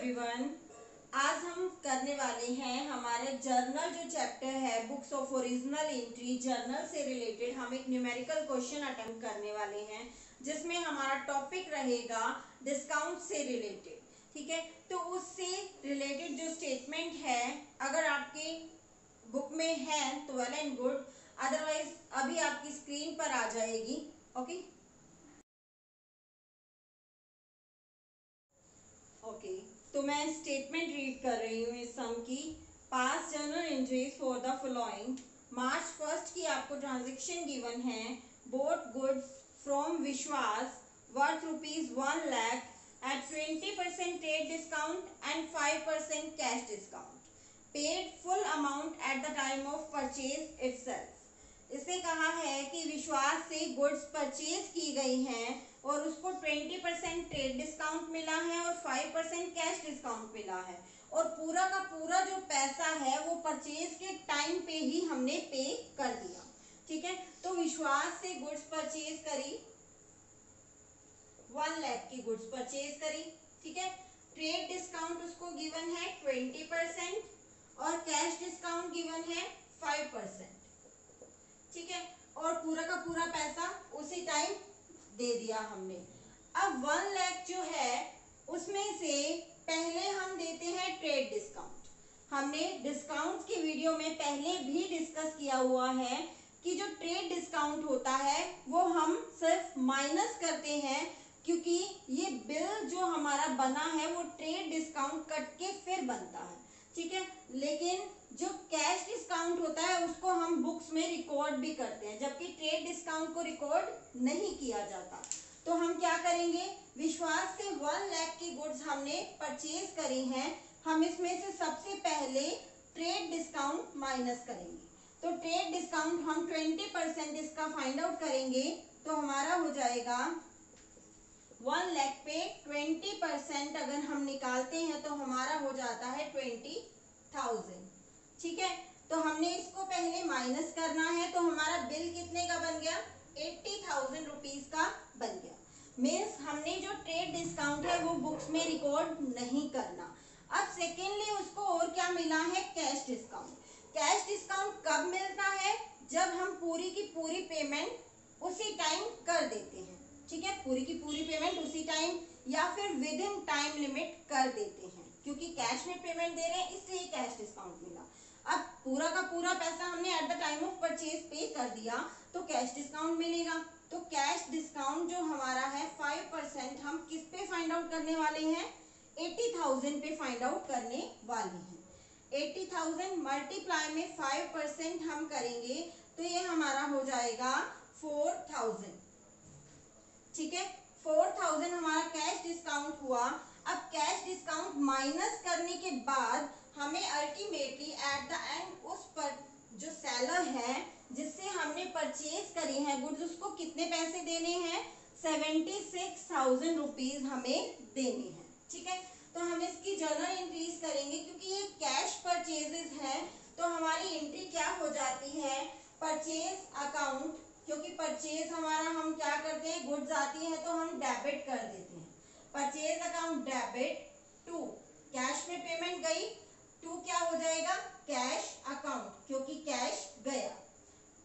Everyone. आज हम करने वाले हैं हमारे जर्नल जो चैप्टर है books of original entry, journal से रिलेटेड हम एक न्यूमेरिकल क्वेश्चन अटेम्प्ट करने वाले हैं जिसमें हमारा टॉपिक रहेगा डिस्काउंट से रिलेटेड। ठीक है, तो उससे रिलेटेड जो स्टेटमेंट है अगर आपके बुक में है तो वेल एंड गुड, अदरवाइज अभी आपकी स्क्रीन पर आ जाएगी। ओके ओके तो मैं स्टेटमेंट रीड कर रही हूँ इस सम की। Pass journal entries for the following. March 1 की आपको ट्रांजेक्शन गिवन है। Bought goods from Vishwas worth ₹1 lakh at 20% trade discount and 5% cash discount. Paid full amount at the time of purchase itself. इसने कहा है कि विश्वास से गुड्स परचेज की गई हैं और उसको 20% ट्रेड डिस्काउंट मिला है और 5% कैश डिस्काउंट मिला है, और पूरा का पूरा जो पैसा है वो परचेज के टाइम पे ही हमने पे कर दिया। ठीक है, तो विश्वास से गुड्स परचेज करी, 1 लाख की गुड्स परचेज करी। ठीक है, ट्रेड डिस्काउंट उसको गिवन है 20% और कैश डिस्काउंट गिवन है 5%। ठीक है, और पूरा का पूरा पैसा उसी टाइम दे दिया हमने। अब 1 लाख जो है उसमें से पहले हम देते हैं ट्रेड डिस्काउंट। हमने डिस्काउंट की वीडियो में पहले भी डिस्कस किया हुआ है कि जो ट्रेड डिस्काउंट होता है वो हम सिर्फ माइनस करते हैं, क्योंकि ये बिल जो हमारा बना है वो ट्रेड डिस्काउंट कट के फिर बनता है। ठीक है, लेकिन जो कैश डिस्काउंट होता है उसको हम बुक्स में रिकॉर्ड भी करते हैं, जबकि ट्रेड डिस्काउंट को रिकॉर्ड नहीं किया जाता। तो हम क्या करेंगे, विश्वास से 1 लाख की गुड्स हमने परचेज करी हैं, हम इसमें से सबसे पहले ट्रेड डिस्काउंट माइनस करेंगे। तो ट्रेड डिस्काउंट हम 20% इसका फाइंड आउट करेंगे, तो हमारा हो जाएगा 1 लाख पे 20% अगर हम निकालते हैं तो हमारा हो जाता है 20,000। ठीक है, तो हमने इसको पहले माइनस करना है, तो हमारा बिल कितने का बन गया, 80,000 रुपीज का बन गया। मीन्स हमने जो ट्रेड डिस्काउंट है वो बुक्स में रिकॉर्ड नहीं करना। अब सेकेंडली उसको और क्या मिला है, कैश डिस्काउंट। कैश डिस्काउंट कब मिलता है, जब हम पूरी की पूरी पेमेंट उसी टाइम कर देते हैं। ठीक है, पूरी की पूरी पेमेंट उसी टाइम या फिर विद इन टाइम लिमिट कर देते हैं, क्योंकि कैश में पेमेंट दे रहे हैं इसलिए कैश डिस्काउंट मिला। अब पूरा का पूरा पैसा हमने eight the time of purchase पे कर दिया तो कैश डिस्काउंट मिलेगा। तो कैश डिस्काउंट जो हमारा है 5% हम किस पे फाइंड आउट करने वाले हैं, 80,000 पे फाइंड आउट करने वाले हैं। 80,000 मल्टीप्लाई में 5% हम करेंगे तो ये हमारा हो जाएगा 4,000। ठीक है, 4,000 हमारा कैश डिस्काउंट हुआ। अब कैश डिस्काउंट माइनस करने के बाद हमें अल्टीमेटली एट द एंड उस पर जो सेलर है जिससे हमने परचेज करी है गुड्स, उसको कितने पैसे देने हैं, 76,000 रुपीज हमें देने हैं। ठीक है, तो हम इसकी जर्नल एंट्रीज करेंगे, क्योंकि ये कैश परचेजेस है तो हमारी एंट्री क्या हो जाती है, परचेज अकाउंट, क्योंकि परचेज हमारा हम क्या करते हैं, गुड्स आती है तो हम डेबिट कर देते हैं। Purchase account debit to cash में पेमेंट गई, टू क्या हो जाएगा, कैश अकाउंट, क्योंकि कैश गया।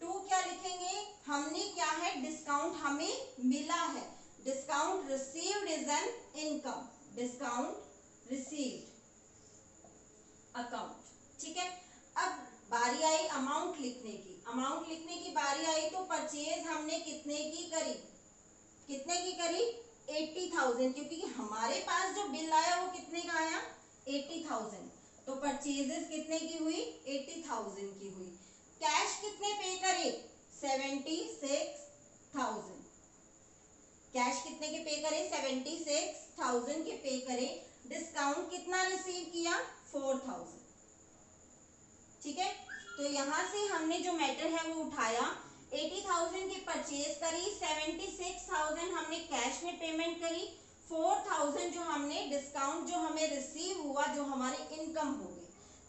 टू क्या लिखेंगे, हमने क्या है, डिस्काउंट हमें मिला है, discount received is an income, discount received account. ठीक है, अब बारी आई अमाउंट लिखने की। अमाउंट लिखने की बारी आई तो परचेज हमने कितने की करी, कितने की करी, 80,000, क्योंकि हमारे पास जो बिल आया वो कितने का आया, 80,000। तो परचेजेस कितने की हुई, 80,000 की हुई। कैश कितने पे करे, 76,000। कैश कितने के पे करे, 76,000 के पे करे। डिस्काउंट कितना रिसीव किया, 4,000। ठीक है, तो यहां से हमने जो मैटर है वो उठाया, 80,000 की परचेज करी, 76,000 हमने कैश में पेमेंट करी, 4,000 जो हमने डिस्काउंट जो हमें रिसीव हुआ, जो हमारी इनकम हो गई।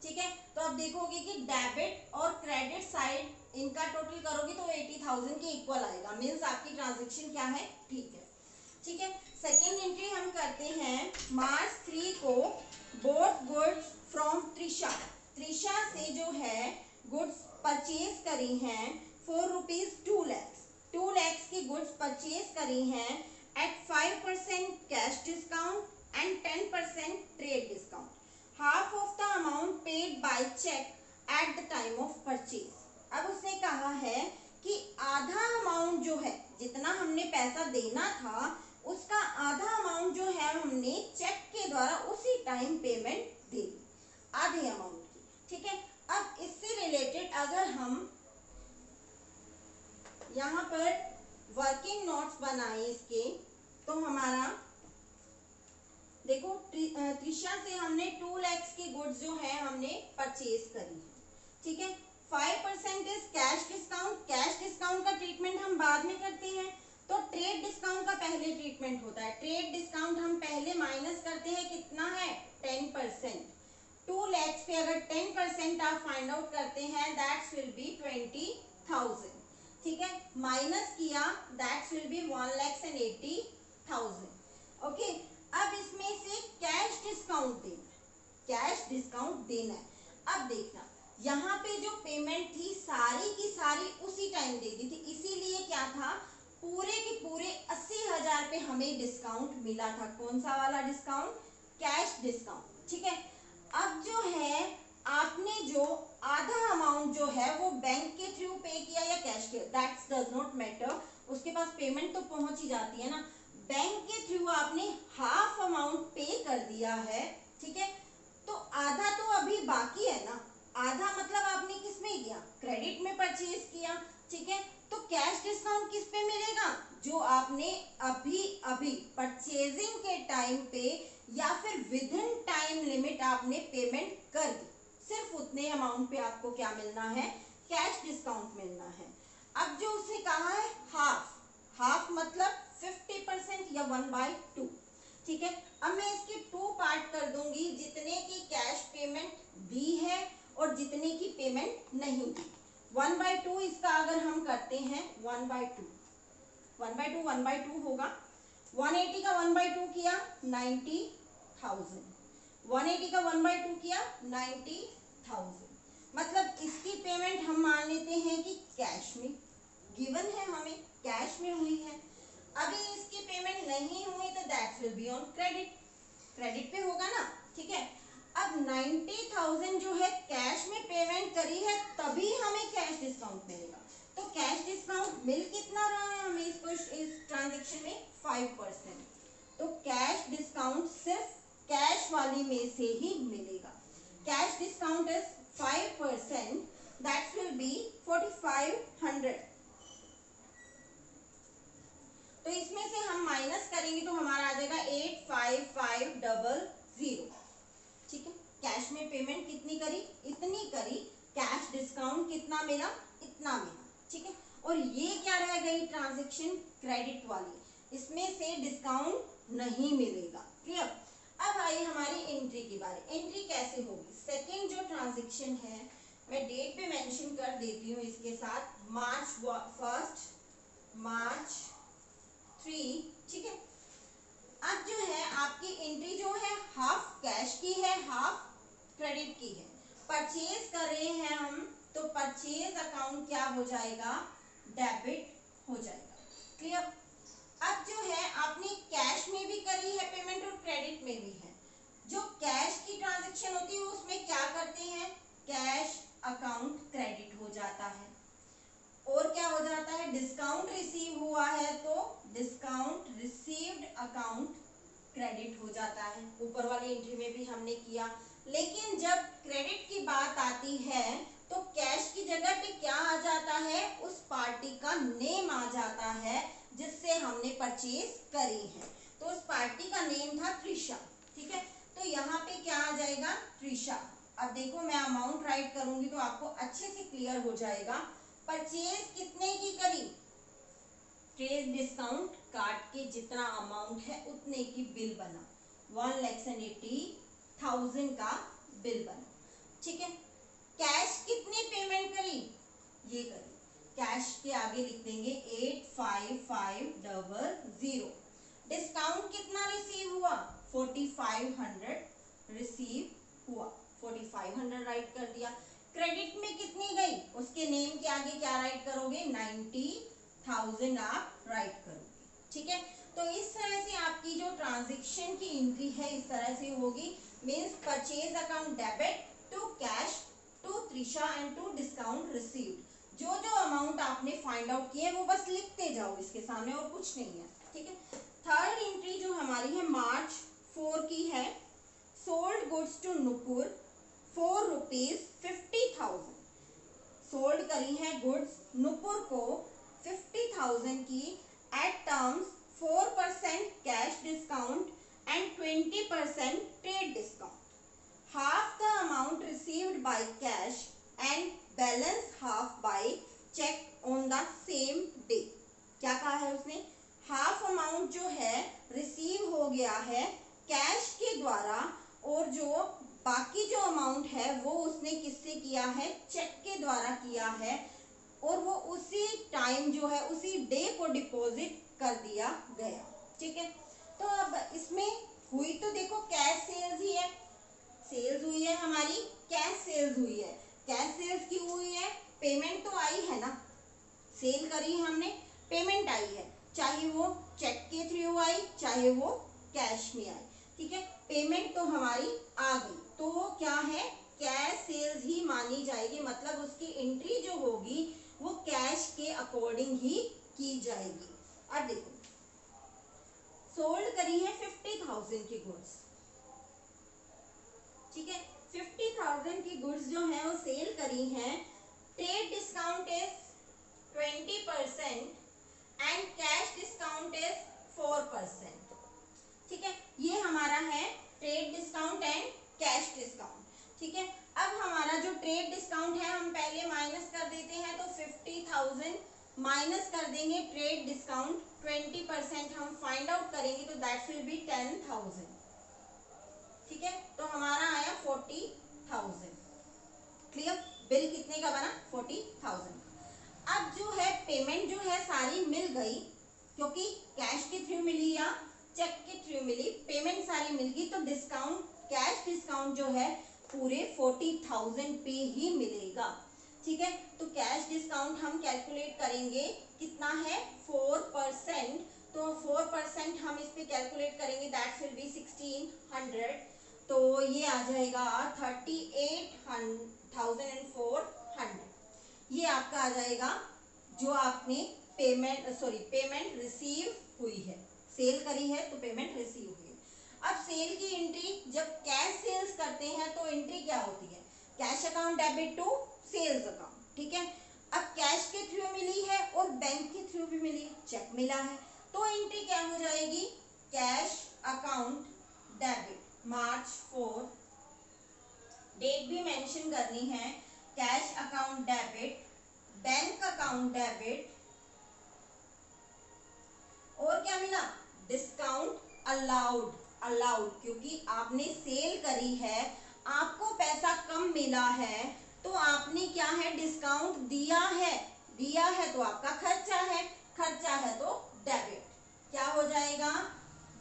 ठीक है, तो अब देखोगे कि डेबिट और क्रेडिट साइड इनका टोटल करोगे तो 80,000 के इक्वल आएगा, मीन्स आपकी ट्रांजेक्शन क्या है, ठीक है। ठीक है, सेकेंड एंट्री हम करते हैं मार्च 3 को both goods from Trisha. Trisha से जो है गुड्स परचेज करी हैं फॉर रुपीज 2 लैक्स। 2 लैक्स की गुड्स परचेज करी हैं at 5% cash discount and 10% trade discount. Half of the amount paid by cheque at the time of purchase. अब उसने कहा है कि आधा अमाउंट जो है, जितना हमने पैसा देना था उसका आधा अमाउंट जो है हमने चेक के द्वारा उसी टाइम पेमेंट दे दी, आधे अमाउंट की। ठीक है, अब इससे रिलेटेड अगर हम यहाँ पर वर्किंग नोट्स बनाए इसके, तो हमारा देखो त्रिशा से हमने 2 लैक्स की गुड्स जो है हमने परचेज करी है। ठीक है, 5% is cash discount. Cash discount का ट्रीटमेंट हम बाद में करते हैं, तो ट्रेड डिस्काउंट का पहले ट्रीटमेंट होता है। ट्रेड डिस्काउंट हम पहले माइनस करते हैं, कितना है 10%। 2 लैक्स पे अगर 10% आप फाइंड आउट करते हैं दैट्स विल बी 20,000। ठीक है, माइनस किया दैट्स विल बी 1,80,000। ओके, अब इसमें से कैश डिस्काउंट देना, कैश डिस्काउंट देना है। अब देखना यहाँ पे जो पेमेंट थी सारी की सारी उसी टाइम दे दी थी, इसीलिए क्या था पूरे के पूरे 80,000 पे हमें डिस्काउंट मिला था। कौन सा वाला डिस्काउंट? Cash discount. ठीक है, अब जो है आपने जो आधा अमाउंट जो है वो बैंक के थ्रू पे किया या कैश के, दैट्स डज नॉट मैटर, उसके पास पेमेंट तो पहुंच ही जाती है ना। बैंक के थ्रू आपने हाफ अमाउंट पे कर दिया है। ठीक है, तो आधा तो अभी बाकी है ना। आधा मतलब आपने किस में किया? क्रेडिट में परचेज किया। ठीक है, तो कैश डिस्काउंट किस पे मिलेगा? जो आपने अभी अभी परचेजिंग के टाइम पे या फिर विद इन टाइम लिमिट आपने पेमेंट कर दी, सिर्फ उतने अमाउंट पे आपको क्या मिलना है? कैश डिस्काउंट मिलना है। अब जो उसने कहा है हाफ, हाफ मतलब 50% या 1/2। ठीक है, अब मैं इसके 2 पार्ट कर दूंगी, जितने की कैश पेमेंट दी है और जितने की पेमेंट नहीं दी। 1/2 इसका अगर हम करते हैं 1/2 होगा। 180 का 1/2 किया 90,000। 180 का 1/2 किया 90,000। मतलब इसकी पेमेंट हम मान लेते हैं कि कैश में गिवन है, हमें कैश में हुई है। अभी इसकी पेमेंट नहीं हुई तो that will be on credit, credit पे होगा ना। ठीक है, अब 90,000 जो है कैश में पेमेंट करी है तभी हमें कैश डिस्काउंट मिलेगा। तो कैश डिस्काउंट मिल कितना रहा है हमें इस ट्रांजेक्शन में? 5%। तो कैश डिस्काउंट सिर्फ कैश वाली में से ही मिलेगा। Cash discount is 5%, that will be 4,500। तो इसमें से हम माइनस करेंगे तो हमारा आ जाएगा 85500। ठीक है, कैश में पेमेंट कितनी करी? इतनी करी। कैश डिस्काउंट कितना मिला? इतना मिला। ठीक है, और ये क्या रह गई? ट्रांजैक्शन क्रेडिट वाली, इसमें से डिस्काउंट नहीं मिलेगा। क्लियर? अब आई हमारी एंट्री की बारी। एंट्री कैसे होगी? सेकेंड जो ट्रांजैक्शन है, मैं डेट पे मेंशन कर देती हूँ इसके साथ, मार्च 1, मार्च 3। ठीक है, अब जो है आपकी एंट्री जो है हाफ कैश की है, हाफ क्रेडिट की है। परचेज कर रहे हैं हम, तो परचेज अकाउंट क्या हो जाएगा? डेबिट हो जाएगा। क्लियर? अब जो है आपने कैश में भी करी है पेमेंट और क्रेडिट में भी है। जो कैश की ट्रांजैक्शन होती है उसमें क्या करते हैं? कैश अकाउंट क्रेडिट हो जाता है। और क्या हो जाता है? डिस्काउंट रिसीव हुआ है तो डिस्काउंट रिसीव्ड अकाउंट क्रेडिट हो जाता है। ऊपर वाली एंट्री में भी हमने किया। लेकिन जब क्रेडिट की बात आती है तो कैश की जगह पे क्या आ जाता है? उस पार्टी का नेम आ जाता है जिससे हमने परचेज करी है। तो उस पार्टी का नेम था त्रिशा। ठीक है, तो यहाँ पे क्या आ जाएगा? त्रिशा। अब देखो मैं अमाउंट राइट करूंगी तो आपको अच्छे से क्लियर हो जाएगा। परचेज कितने की करी? ट्रेड डिस्काउंट काट के जितना अमाउंट है उतने की बिल बना, 1,80,000 का बिल बना। ठीक है, कैश कितनी पेमेंट करी? ये करी। कैश के आगे लिख देंगे 85500। डिस्काउंट कितना रिसीव हुआ, 4500 रिसीव हुआ, 4500 राइट कर दिया। क्रेडिट में कितनी गई, उसके नेम के आगे क्या राइट करोगे, 90,000 आप राइट करोगे। ठीक है, तो इस तरह से आपकी जो ट्रांजैक्शन की एंट्री है इस तरह से होगी। Means purchase account debit to cash to Trisha and to discount received. जो जो अमाउंट आपने फाइंड आउट किए वो बस लिखते जाओ इसके सामने, और कुछ नहीं है। ठीक है, थर्ड एंट्री जो हमारी है मार्च 4 की है, sold goods to Nupur for ₹50,000। Sold करी है गुड्स नुपुर को 50,000 की at terms 4% cash discount and 20% trade discount. Half the amount received by cash and balance half by cheque on the same day. क्या कहा है उसने, हाफ अमाउंट जो है रिसीव हो गया है कैश के द्वारा, और जो बाकी जो अमाउंट है वो उसने किससे किया है, चेक के द्वारा किया है, और वो उसी टाइम जो है उसी डे को डिपॉजिट कर दिया गया। ठीक है, तो अब इसमें हुई तो देखो कैश सेल्स ही है, सेल्स हुई है हमारी, कैश सेल्स हुई है। कैश सेल्स क्यों हुई है, पेमेंट तो आई है ना, सेल करी हमने, पेमेंट आई है, चाहे वो चेक के थ्रू आई चाहे वो कैश में आई। ठीक है, पेमेंट तो हमारी आ गई, तो वो क्या है, कैश सेल्स ही मानी जाएगी। मतलब उसकी एंट्री जो होगी वो कैश के अकॉर्डिंग ही की जाएगी। अब देखो, सोल्ड करी है 50,000 की गुड्स। ठीक है, 50,000 की गुड्स जो है वो सेल करी है, trade discount is 20% and cash discount is 4%। ठीक है, ये हमारा है trade discount and cash discount. ठीक है, अब हमारा जो ट्रेड डिस्काउंट है हम पहले माइनस कर देते हैं, तो 50,000 माइनस कर देंगे ट्रेड डिस्काउंट, 20% हम फाइंड आउट करेंगे, तो दैट विल बी 10,000। ठीक है, तो हमारा आया 40,000। क्लियर, बिल कितने का बना, 40,000। अब जो है पेमेंट जो है सारी मिल गई, क्योंकि कैश के थ्रू मिली या चेक के थ्रू मिली, पेमेंट सारी मिल गई, तो डिस्काउंट, कैश डिस्काउंट जो है पूरे 40,000 पे ही मिलेगा। ठीक है, तो कैश डिस्काउंट हम कैलकुलेट करेंगे, कितना है 4%, तो 4% हम इस पे कैलकुलेट करेंगे, दैट विल बी 1600, तो ये आ जाएगा 38,400। ये आपका आ जाएगा जो आपने पेमेंट रिसीव हुई है, सेल करी है तो पेमेंट रिसीव हुई है। अब सेल की एंट्री जब कैश सेल्स करते हैं तो एंट्री क्या होती है, cash account debit to sales account. ठीक है, अब कैश के थ्रू मिली है और बैंक के थ्रू भी मिली, चेक मिला है, तो एंट्री क्या हो जाएगी, कैश अकाउंट डेबिट मार्च 4, डेट भी मेंशन करनी है, cash account debit, bank account debit, और क्या मिला, डिस्काउंट अलाउड। अलाउड क्योंकि आपने सेल करी है, आपको पैसा कम मिला है, तो आपने क्या है, डिस्काउंट दिया है, दिया है तो आपका खर्चा है, खर्चा है तो डेबिट। क्या हो जाएगा,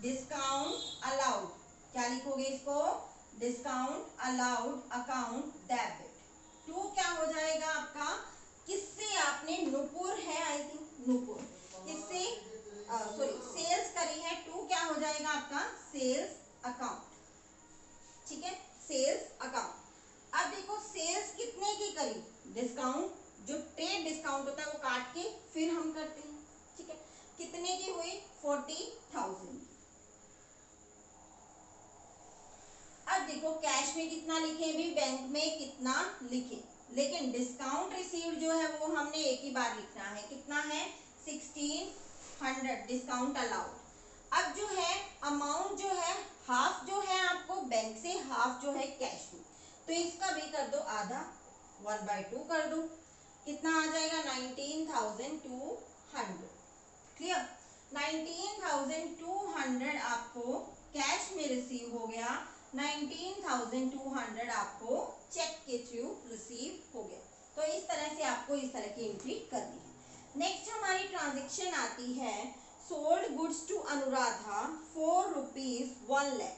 डिस्काउंट अलाउड, क्या लिखोगे इसको, discount allowed account debit. To क्या हो जाएगा आपका, किससे आपने, नुपुर है आई थिंक, नुपुर, किससे सॉरी सेल्स करी है, टू क्या हो जाएगा आपका, सेल्स अकाउंट। ठीक है, सेल्स अकाउंट। अब देखो सेल्स कितने की करी, डिस्काउंट, जो ट्रेड डिस्काउंट होता है वो काट के फिर हम करते हैं। ठीक है, कितने की हुई, 40,000। अब देखो कैश में कितना लिखे भी, बैंक में कितना लिखे, लेकिन डिस्काउंट रिसीव्ड जो है वो हमने एक ही बार लिखना है, कितना है, 1600 डिस्काउंट अलाउड। अब जो है अमाउंट जो है, हाफ जो है आपको बैंक से, हाफ जो है कैश में, तो इसका भी कर दो आधा, 1/2 कर दो, कितना आ जाएगा, 19,200। क्लियर, 19,200 आपको कैश में रिसीव हो गया, 19,200 आपको चेक के थ्रू रिसीव हो गया। तो इस तरह से आपको इस तरह की एंट्री करनी है। नेक्स्ट हमारी ट्रांजैक्शन आती है sold goods to Anuradha for ₹1,00,000।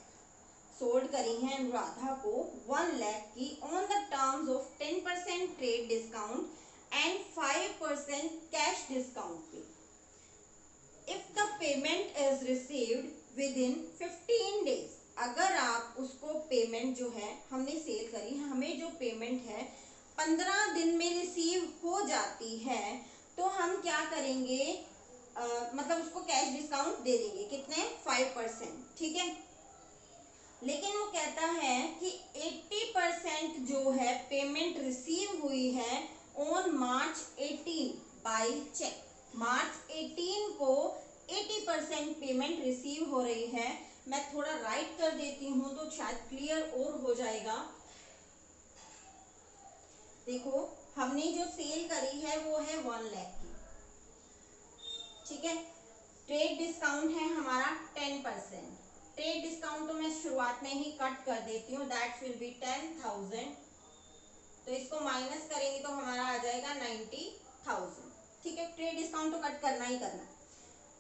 Sold करी है अनुराधा को 1,00,000 की on the terms of 10% trade discount and 5% cash discount पे। If the payment is received within 15 days, अगर आप उसको पेमेंट जो है हमने सेल करी है, हमें जो पेमेंट है 15 दिन में रिसीव हो जाती है, तो हम क्या करेंगे, मतलब उसको कैश डिस्काउंट दे देंगे। कितने? 5%। ठीक है। लेकिन वो कहता है कि 80% जो है पेमेंट रिसीव हुई है on March 18 by cheque. March 18 को 80% पेमेंट रिसीव हो रही है। मैं थोड़ा राइट कर देती हूँ तो शायद क्लियर और हो जाएगा। देखो, हमने जो सेल करी है वो है 1,00,000 की। ठीक है। ट्रेड डिस्काउंट है हमारा 10%। ट्रेड डिस्काउंट तो मैं शुरुआत में ही कट कर देती हूँ, दैट विल बी 10,000। तो इसको माइनस करेंगे तो हमारा आ जाएगा 90,000। ठीक है। ट्रेड डिस्काउंट तो कट करना ही करना।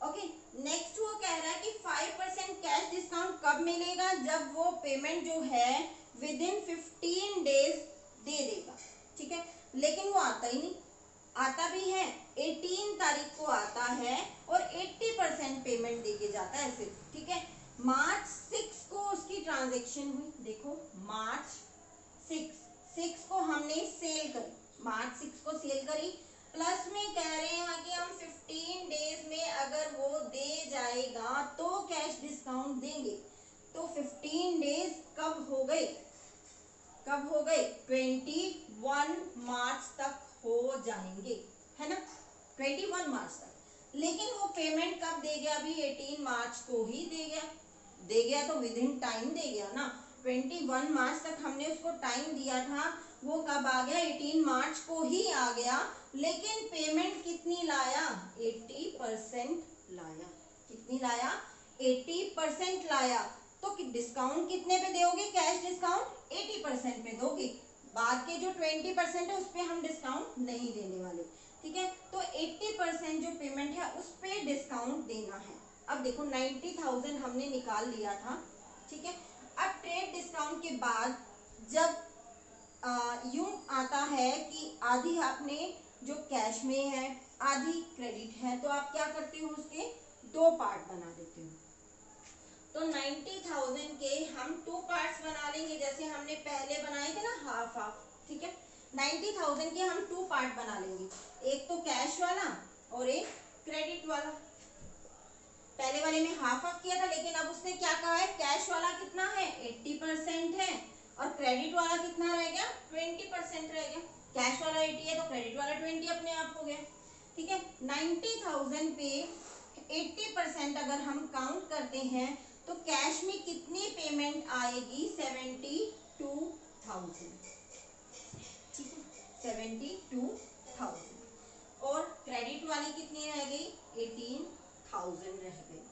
ओके। नेक्स्ट वो कह रहा है कि 5% कैश डिस्काउंट कब मिलेगा, जब वो पेमेंट जो है विद इन 15 डेज दे देगा। ठीक है। लेकिन वो आता ही नहीं, आता भी है 18 तारीख को आता है और 80% पेमेंट देके जाता है सिर्फ। ठीक है। March 6 को उसकी ट्रांजेक्शन हुई। देखो, March 6 को हमने सेल करी, March 6 को सेल करी। प्लस में कह रहे हैं कि हम 15 डेज में अगर वो दे जाएगा तो कैश डिस्काउंट देंगे। तो 15 डेज कब हो गए? कब हो गए? 21 मार्च तक हो जाएंगे, है ना? 21 मार्च तक। लेकिन वो पेमेंट कब दे गया? अभी 18 मार्च को ही दे गया। दे गया तो विद इन टाइम दे गया ना। 21 मार्च तक हमने उसको टाइम दिया था, वो कब आ गया? 18 मार्च को ही आ गया। लेकिन पेमेंट कितनी लाया? 80% लाया। कितनी लाया? 80% लाया। तो डिस्काउंट कितने पे दोगे? कैश डिस्काउंट 80% पे दोगे। बाद के जो 20% है उस पे हम डिस्काउंट नहीं देने वाले। ठीक है। तो 80% जो पेमेंट है उस पे डिस्काउंट देना है। अब देखो, 90,000 हमने निकाल लिया था। ठीक है। अब ट्रेड डिस्काउंट के बाद जब यूं आता है कि आधी आपने जो कैश में है, आधी क्रेडिट है, तो आप क्या करते हो? उसके 2 पार्ट बना देते हो। तो 90,000 के हम 2 पार्ट्स बना लेंगे, जैसे हमने पहले बनाए थे ना, हाफ हाफ। ठीक है। 90,000 के हम 2 पार्ट बना लेंगे, एक तो कैश वाला और एक क्रेडिट वाला। पहले वाले में हाफ हाफ किया था, लेकिन अब उसने क्या कहा है? कैश वाला कितना है? 80% है और क्रेडिट वाला कितना रह गया? 20% रह गया। कैश वाला 80 है तो क्रेडिट वाला 20 अपने आप हो गया। ठीक है। 90,000 पे 80% अगर हम काउंट करते हैं तो कैश में कितनी पेमेंट आएगी? 72,000। ठीक है, 72,000। और क्रेडिट वाली कितनी रह गई? 18,000 रह गई।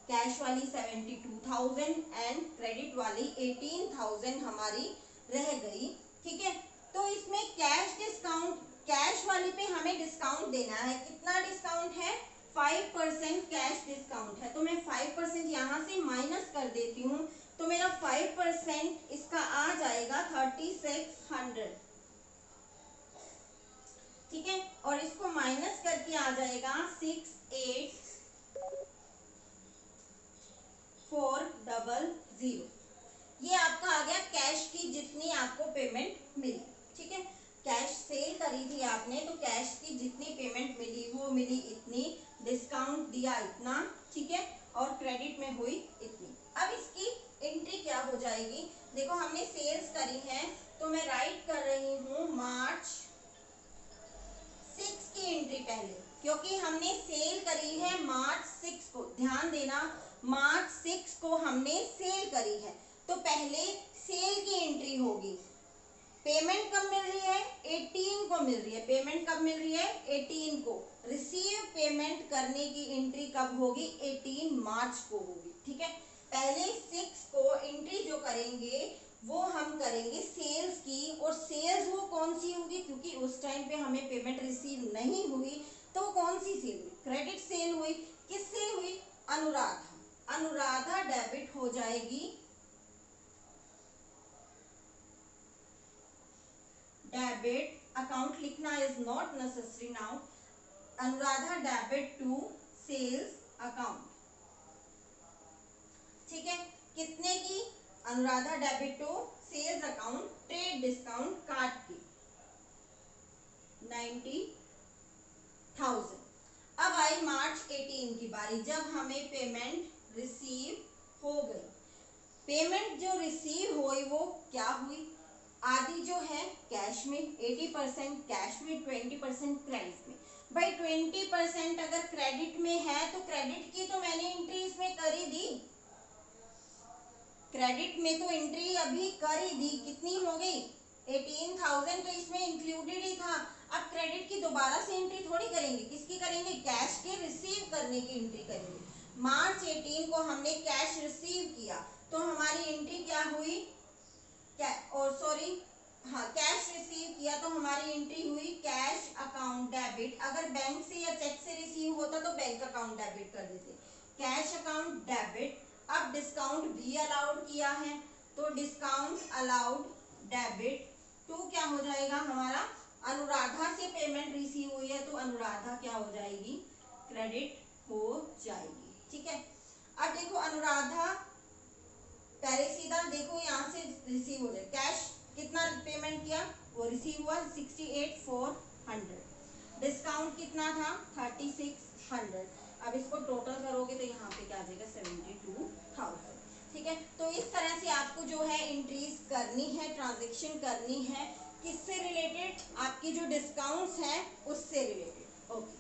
कैश वाली 72,000 एंड क्रेडिट वाली 18,000 हमारी रह गई। ठीक है। तो इसमें कैश डिस्काउंट, कैश वाली पे हमें डिस्काउंट देना है। कितना डिस्काउंट है? 5% कैश डिस्काउंट है। तो मैं 5% यहाँ से माइनस कर देती हूँ, तो मेरा 5% इसका आ जाएगा 3600। ठीक है। और इसको माइनस करके आ जाएगा 68,400। ये आपका आ गया कैश की जितनी आपको पेमेंट मिली। ठीक है। कैश सेल करी थी आपने, तो कैश की जितनी पेमेंट मिली वो मिली इतनी, डिस्काउंट दिया इतना। ठीक है। और क्रेडिट में हुई इतनी। अब इसकी एंट्री क्या हो जाएगी? देखो, हमने सेल्स करी है तो मैं राइट कर रही हूँ March 6 की एंट्री पहले, क्योंकि हमने सेल करी है March 6 को। ध्यान देना, March 6 को हमने सेल करी है, तो पहले सेल की एंट्री होगी। पेमेंट कब मिल रही है? 18 को मिल रही है। पेमेंट कब मिल रही है? 18 को। रिसीव पेमेंट करने की एंट्री कब होगी? 18 मार्च को होगी। ठीक है। पहले 6 को एंट्री जो करेंगे वो हम करेंगे सेल्स की, और सेल्स वो कौन सी होगी? क्योंकि उस टाइम पे हमें पेमेंट रिसीव नहीं हुई, तो कौन सी सेल हुई? क्रेडिट सेल हुई। किससे हुई? अनुराधा। अनुराधा डेबिट हो जाएगी, डेबिट अकाउंट लिखना is not necessary now. Anuradha debit to sales account. ठीक है, कितने की? Anuradha debit to sales account trade discount काट के 90,000। अब आई मार्च 18 की बारी, जब हमें पेमेंट रिसीव हो गई। पेमेंट जो रिसीव हुई वो क्या हुई? आधी जो है कैश में, 80% कैश में, 20% क्रेडिट में। भाई 20% अगर क्रेडिट में है तो क्रेडिट की तो मैंने एंट्री इसमें कर ही दी, क्रेडिट में तो एंट्री अभी कर ही दी। कितनी हो गई? 18,000 तो इसमें इंक्लूडेड ही था। अब क्रेडिट की दोबारा से एंट्री थोड़ी करेंगे, किसकी करेंगे? कैश के रिसीव करने की एंट्री करेंगे। मार्च 18 को हमने कैश रिसीव किया तो हमारी एंट्री क्या हुई? कैश रिसीव किया तो हमारी एंट्री हुई कैश अकाउंट डेबिट। अगर बैंक से या चेक से रिसीव होता तो बैंक अकाउंट डेबिट कर देते, कैश अकाउंट डेबिट। अब डिस्काउंट भी अलाउड किया है तो डिस्काउंट अलाउड डेबिट टू क्या हो जाएगा हमारा? अनुराधा से पेमेंट रिसीव हुई है तो अनुराधा क्या हो जाएगी? क्रेडिट हो जाएगी। ठीक है, अब देखो अनुराधा, पहले सीधा देखो यहाँ से रिसीव हो जाए। कैश कितना पेमेंट किया? वो रिसीव हुआ 68,400। डिस्काउंट कितना था? 3600। अब इसको टोटल करोगे तो यहाँ पे क्या आ जाएगा? 72,000। ठीक है, तो इस तरह से आपको जो है इंक्रीज करनी है, ट्रांजेक्शन करनी है, किससे रिलेटेड? आपकी जो डिस्काउंट्स हैं उससे रिलेटेड। ओके।